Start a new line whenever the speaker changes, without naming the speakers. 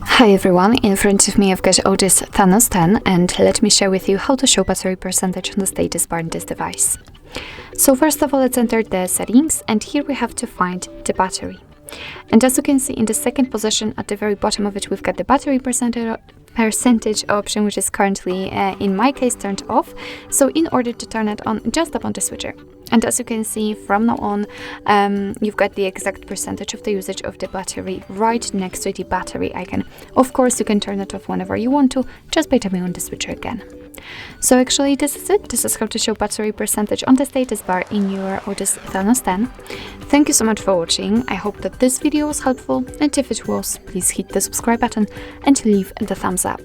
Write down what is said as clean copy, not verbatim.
Hi everyone, in front of me I've got ODYS Thanos 10 and let me share with you how to show battery percentage on the status bar in this device. So first of all, let's enter the settings and here we have to find the battery. And as you can see in the second position at the very bottom of it, we've got the battery percentage option, which is currently in my case turned off. So in order to turn it on, just tap on the switcher. And as you can see, from now on, you've got the exact percentage of the usage of the battery right next to the battery icon. Of course, you can turn it off whenever you want to, just by tapping on the switcher again. So actually, this is it. This is how to show battery percentage on the status bar in your ODYS Thanos 10. Thank you so much for watching. I hope that this video was helpful, and if it was, please hit the subscribe button and leave the thumbs up.